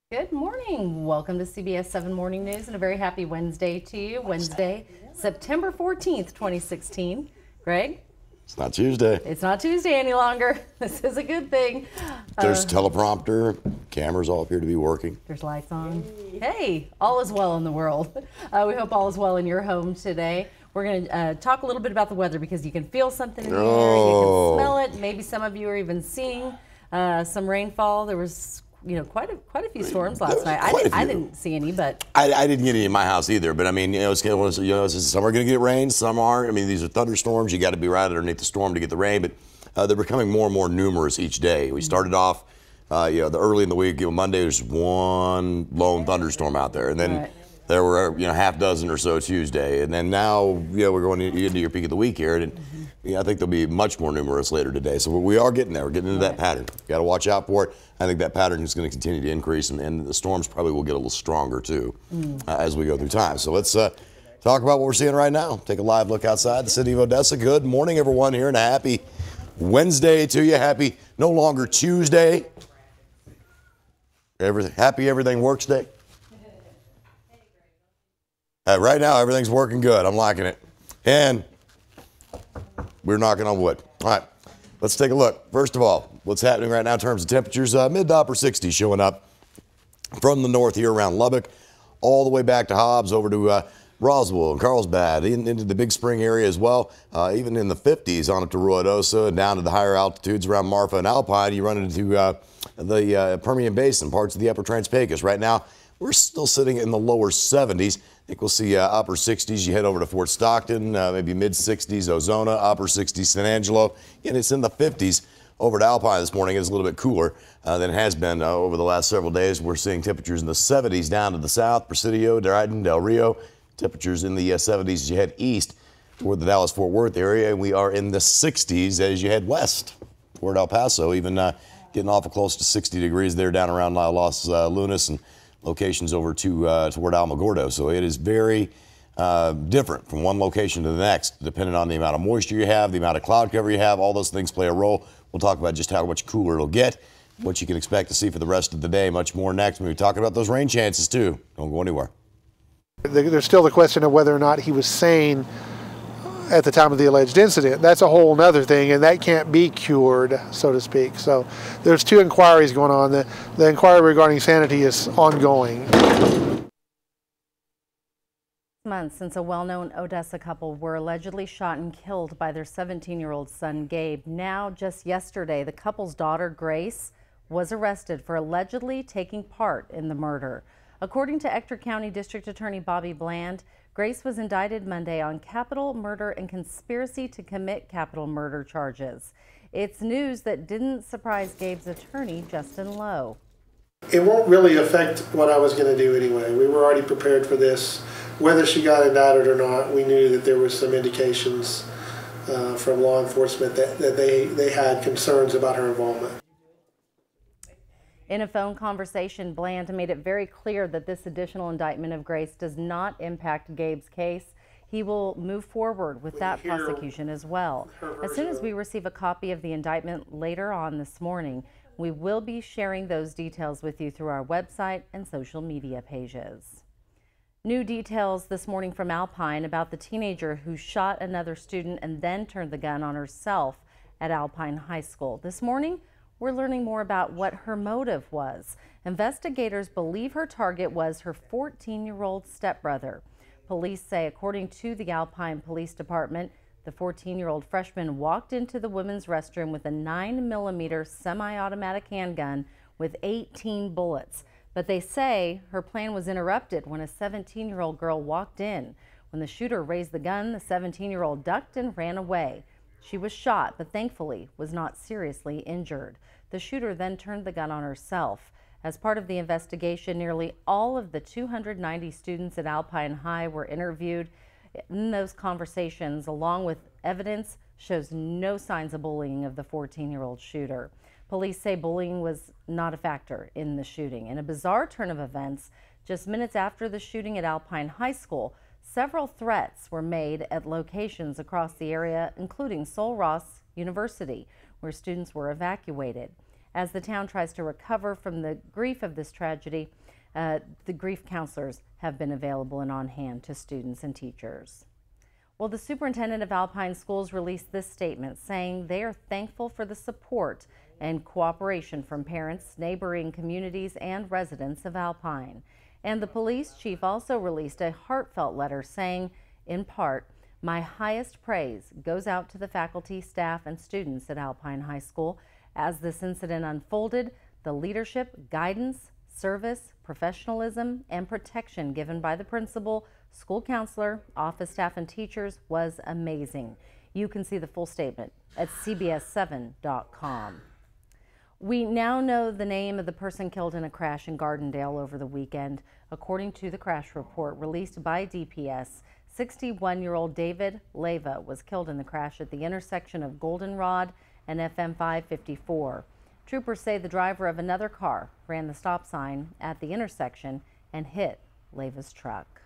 Good morning. Welcome to CBS 7 Morning News and a very happy Wednesday to you. Wednesday, September 14th, 2016. Greg? It's not Tuesday. It's not Tuesday any longer. This is a good thing. There's teleprompter. Cameras all appear to be working. There's lights on. Hey, all is well in the world. We hope all is well in your home today. We're going to talk a little bit about the weather because you can feel something in the air. You can smell it. Maybe some of you are even seeing some rainfall. There was quite a few storms last night. I didn't see any, but I didn't get any in my house either. But I mean, some are going to get rain, some aren't. I mean, these are thunderstorms. You got to be right underneath the storm to get the rain. But they're becoming more and more numerous each day. We started off, the early in the week. Monday there's one lone thunderstorm out there, and then there were half dozen or so Tuesday, and then now we're going into your peak of the week here, and I think they'll be much more numerous later today. So we are getting there. We're getting into that pattern. Got to watch out for it. I think that pattern is going to continue to increase, and the storms probably will get a little stronger too as we go through time. So let's talk about what we're seeing right now. Take a live look outside the city of Odessa. Good morning, everyone, here, and a happy Wednesday to you. Happy no longer Tuesday. Happy Everything Works Day. Right now, everything's working good. I'm liking it. And we're knocking on wood. All right, let's take a look. First of all, what's happening right now in terms of temperatures, mid to upper 60s showing up from the north here around Lubbock, all the way back to Hobbs, over to Roswell and Carlsbad, into the Big Spring area as well, even in the 50s on up to Ruidosa and down to the higher altitudes around Marfa and Alpine. You run into the Permian Basin, parts of the upper Trans-Pecos. Right now, we're still sitting in the lower 70s. I think we'll see upper 60s. You head over to Fort Stockton, maybe mid 60s, Ozona, upper 60s, San Angelo, and it's in the 50s. Over to Alpine this morning, it's a little bit cooler than it has been over the last several days. We're seeing temperatures in the 70s down to the south, Presidio, Dryden, Del Rio. Temperatures in the 70s as you head east toward the Dallas-Fort Worth area. And we are in the 60s as you head west toward El Paso, even getting awful close to 60 degrees there down around Los Lunas and locations over toward Alamogordo. So it is very different from one location to the next, depending on the amount of moisture you have, the amount of cloud cover you have. All those things play a role. We'll talk about just how much cooler it'll get, what you can expect to see for the rest of the day, much more next. We'll be talking about those rain chances too. Don't go anywhere. There's still the question of whether or not he was sane at the time of the alleged incident. That's a whole other thing, and that can't be cured, so to speak. So there's two inquiries going on. The inquiry regarding sanity is ongoing. Months since a well-known Odessa couple were allegedly shot and killed by their 17-year-old son, Gabe. Now, just yesterday, the couple's daughter, Grace, was arrested for allegedly taking part in the murder. According to Ector County District Attorney Bobby Bland, Grace was indicted Monday on capital murder and conspiracy to commit capital murder charges. It's news that didn't surprise Gabe's attorney, Justin Lowe. It won't really affect what I was going to do anyway. We were already prepared for this. Whether she got indicted or not, we knew that there was some indications from law enforcement that they had concerns about her involvement. In a phone conversation, Bland made it very clear that this additional indictment of Grace does not impact Gabe's case. He will move forward with that prosecution as well. As soon as we receive a copy of the indictment later on this morning, we will be sharing those details with you through our website and social media pages. New details this morning from Alpine about the teenager who shot another student and then turned the gun on herself at Alpine High School. This morning, we're learning more about what her motive was. Investigators believe her target was her 14-year-old stepbrother. Police say, according to the Alpine Police Department, the 14-year-old freshman walked into the women's restroom with a 9mm semi-automatic handgun with 18 bullets. But they say her plan was interrupted when a 17-year-old girl walked in. When the shooter raised the gun, the 17-year-old ducked and ran away. She was shot, but thankfully was not seriously injured. The shooter then turned the gun on herself. As part of the investigation, nearly all of the 290 students at Alpine High were interviewed. In those conversations, along with evidence, shows no signs of bullying of the 14-year-old shooter. Police say bullying was not a factor in the shooting. In a bizarre turn of events, just minutes after the shooting at Alpine High School, several threats were made at locations across the area, including Sul Ross University, where students were evacuated. As the town tries to recover from the grief of this tragedy, the grief counselors have been available and on hand to students and teachers. Well, the superintendent of Alpine Schools released this statement saying they are thankful for the support and cooperation from parents, neighboring communities, and residents of Alpine. And the police chief also released a heartfelt letter saying, in part, "My highest praise goes out to the faculty, staff, and students at Alpine High School. As this incident unfolded, the leadership, guidance, service, professionalism, and protection given by the principal, school counselor, office staff, and teachers was amazing." You can see the full statement at cbs7.com. We now know the name of the person killed in a crash in Gardendale over the weekend. According to the crash report released by DPS, 61-year-old David Leyva was killed in the crash at the intersection of Goldenrod and FM 554. Troopers say the driver of another car ran the stop sign at the intersection and hit Leyva's truck.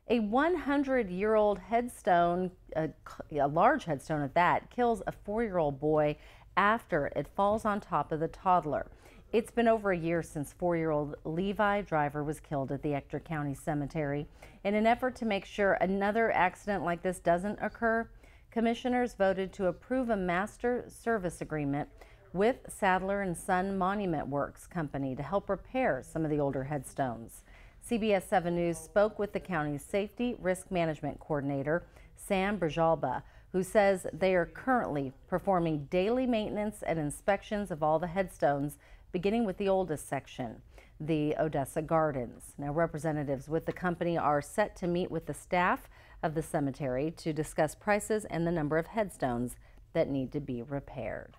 A 100-year-old headstone, a large headstone at that, kills a 4-year-old boy after it falls on top of the toddler. It's been over a year since 4-year-old Levi Driver was killed at the Ector County Cemetery. In an effort to make sure another accident like this doesn't occur, commissioners voted to approve a master service agreement with Sadler and Son Monument Works Company to help repair some of the older headstones. CBS 7 News spoke with the county's Safety Risk Management Coordinator, Sam Brajalba, who says they are currently performing daily maintenance and inspections of all the headstones, beginning with the oldest section, the Odessa Gardens. Now, representatives with the company are set to meet with the staff of the cemetery to discuss prices and the number of headstones that need to be repaired.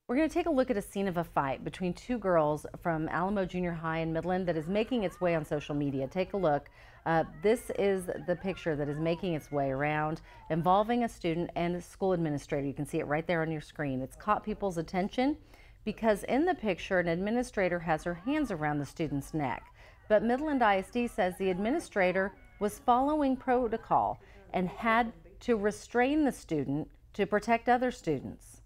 We're going to take a look at a scene of a fight between two girls from Alamo Junior High in Midland that is making its way on social media. Take a look. This is the picture that is making its way around, involving a student and a school administrator. You can see it right there on your screen. It's caught people's attention because in the picture, an administrator has her hands around the student's neck. But Midland ISD says the administrator was following protocol and had to restrain the student to protect other students.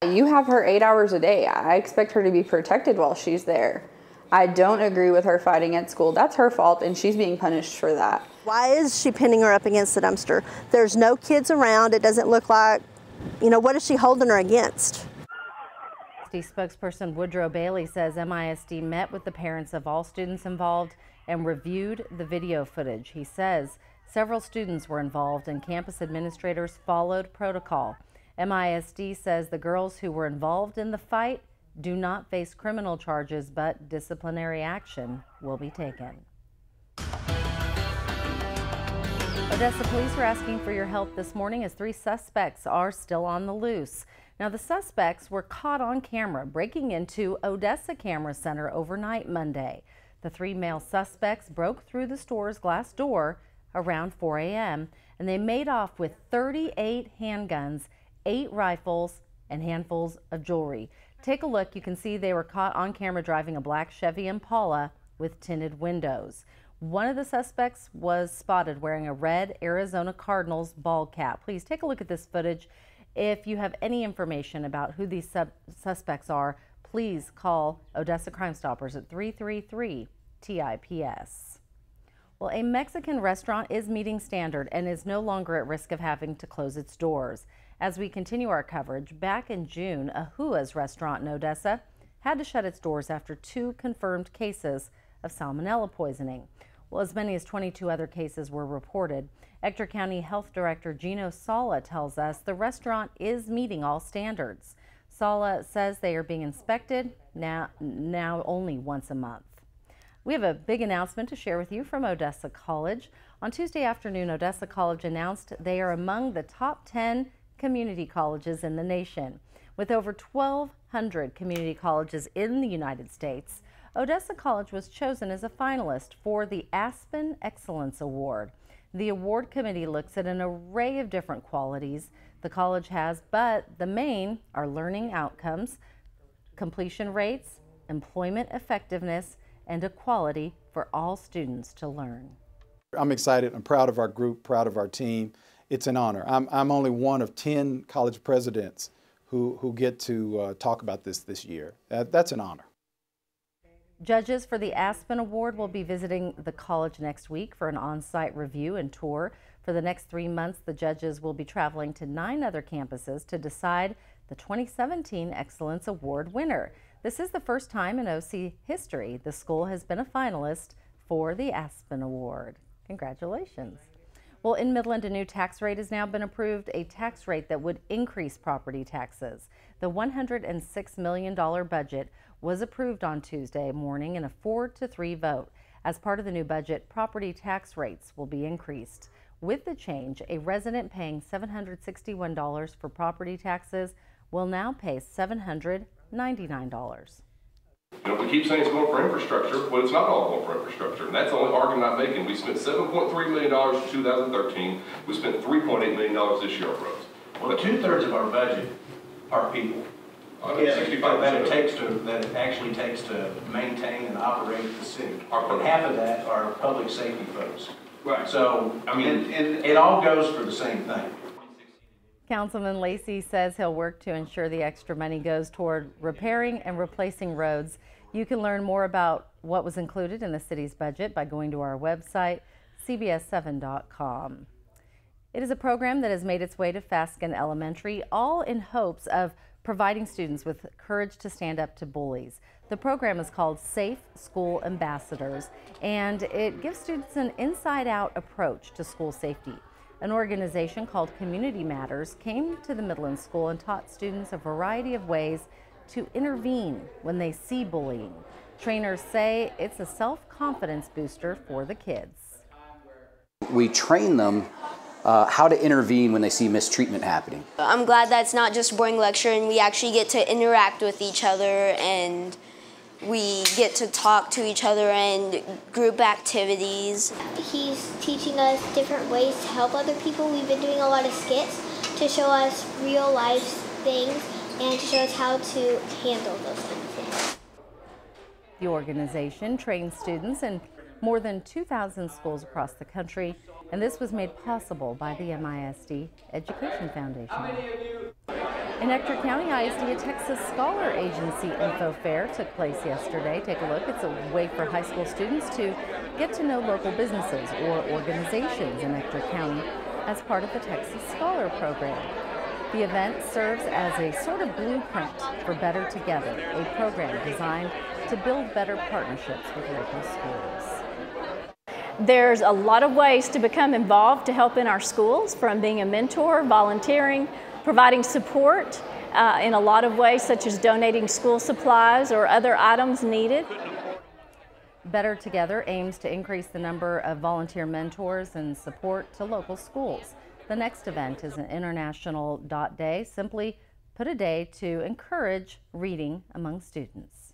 You have her 8 hours a day. I expect her to be protected while she's there. I don't agree with her fighting at school. That's her fault, and she's being punished for that. Why is she pinning her up against the dumpster? There's no kids around. It doesn't look like, what is she holding her against? Spokesperson Woodrow Bailey says MISD met with the parents of all students involved and reviewed the video footage. He says several students were involved and campus administrators followed protocol. MISD says the girls who were involved in the fight do not face criminal charges, but disciplinary action will be taken. Odessa police are asking for your help this morning as 3 suspects are still on the loose. Now, the suspects were caught on camera breaking into Odessa Camera Center overnight Monday. The 3 male suspects broke through the store's glass door around 4 a.m. and they made off with 38 handguns, 8 rifles, and handfuls of jewelry. Take a look. You can see they were caught on camera driving a black Chevy Impala with tinted windows. One of the suspects was spotted wearing a red Arizona Cardinals ball cap. Please take a look at this footage. If you have any information about who these suspects are, please call Odessa Crime Stoppers at 333-TIPS. Well, a Mexican restaurant is meeting standard and is no longer at risk of having to close its doors. As we continue our coverage, back in June, a Hua's restaurant in Odessa had to shut its doors after 2 confirmed cases of salmonella poisoning. Well, as many as 22 other cases were reported. Ector County Health Director Gino Sala tells us the restaurant is meeting all standards. Sala says they are being inspected now only once a month. We have a big announcement to share with you from Odessa College. On Tuesday afternoon, Odessa College announced they are among the top 10 community colleges in the nation. With over 1,200 community colleges in the United States, Odessa College was chosen as a finalist for the Aspen Excellence Award. The award committee looks at an array of different qualities the college has, but the main are learning outcomes, completion rates, employment effectiveness, and equality for all students to learn. I'm excited. I'm proud of our group, proud of our team. It's an honor. I'm only one of 10 college presidents who get to talk about this year. That's an honor. Judges for the Aspen Award will be visiting the college next week for an on-site review and tour. For the next 3 months, the judges will be traveling to 9 other campuses to decide the 2017 Excellence Award winner. This is the first time in OC history the school has been a finalist for the Aspen Award. Congratulations. Well, in Midland, a new tax rate has now been approved, a tax rate that would increase property taxes. The $106 million budget was approved on Tuesday morning in a 4-3 vote. As part of the new budget, property tax rates will be increased. With the change, a resident paying $761 for property taxes will now pay $799. You know, we keep saying it's going for infrastructure, but it's not all going for infrastructure. And that's the only argument I'm making. We spent $7.3 million in 2013. We spent $3.8 million this year on roads. Well, 2/3 of our budget are people. Yeah, 65% that it actually takes to maintain and operate the city. And half of that are public safety folks. Right. So, I mean, it all goes for the same thing. Councilman Lacey says he'll work to ensure the extra money goes toward repairing and replacing roads. You can learn more about what was included in the city's budget by going to our website, cbs7.com. It is a program that has made its way to Fasken Elementary, all in hopes of providing students with courage to stand up to bullies. The program is called Safe School Ambassadors, and it gives students an inside-out approach to school safety. An organization called Community Matters came to the Midland School and taught students a variety of ways to intervene when they see bullying. Trainers say it's a self-confidence booster for the kids. We train them how to intervene when they see mistreatment happening. I'm glad that it's not just a boring lecture and we actually get to interact with each other and we get to talk to each other and group activities. He's teaching us different ways to help other people. We've been doing a lot of skits to show us real life things and to show us how to handle those kind of things. The organization trains students in more than 2,000 schools across the country, and this was made possible by the MISD Education Foundation. In Ector County ISD, a Texas Scholar Agency Info Fair took place yesterday. Take a look. It's a way for high school students to get to know local businesses or organizations in Ector County as part of the Texas Scholar Program. The event serves as a sort of blueprint for Better Together, a program designed to build better partnerships with local schools. There's a lot of ways to become involved to help in our schools, from being a mentor, volunteering, providing support in a lot of ways, such as donating school supplies or other items needed. Better Together aims to increase the number of volunteer mentors and support to local schools. The next event is an International Dot Day. Simply put, a day to encourage reading among students.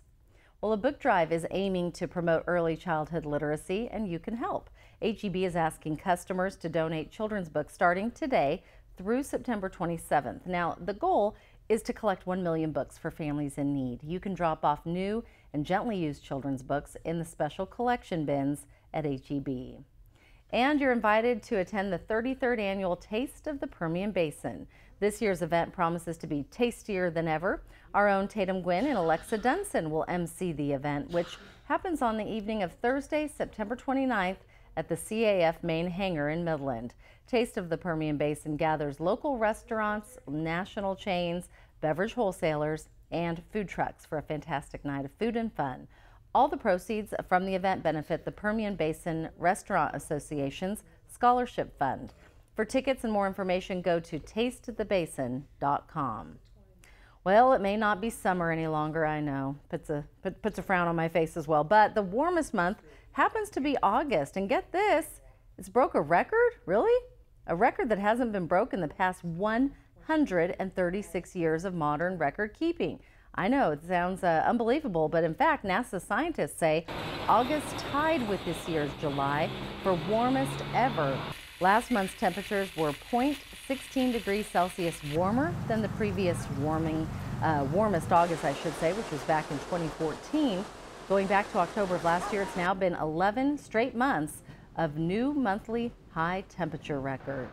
Well, a book drive is aiming to promote early childhood literacy, and you can help. HEB is asking customers to donate children's books starting today through September 27th. Now, the goal is to collect 1 million books for families in need. You can drop off new and gently used children's books in the special collection bins at HEB. And you're invited to attend the 33rd annual Taste of the Permian Basin. This year's event promises to be tastier than ever. Our own Tatum Gwynn and Alexa Dunson will MC the event, which happens on the evening of Thursday, September 29th at the CAF main hangar in Midland. Taste of the Permian Basin gathers local restaurants, national chains, beverage wholesalers, and food trucks for a fantastic night of food and fun. All the proceeds from the event benefit the Permian Basin Restaurant Association's Scholarship Fund. For tickets and more information, go to tastethebasin.com. Well, it may not be summer any longer, I know. Puts a frown on my face as well. But the warmest month happens to be August. And get this, it's broke a record? Really? A record that hasn't been broken the past 136 years of modern record keeping. I know, it sounds unbelievable, but in fact, NASA scientists say August tied with this year's July for warmest ever. Last month's temperatures were 0.16 degrees Celsius warmer than the previous warmest August, I should say, which was back in 2014. Going back to October of last year, it's now been 11 straight months of new monthly high temperature records.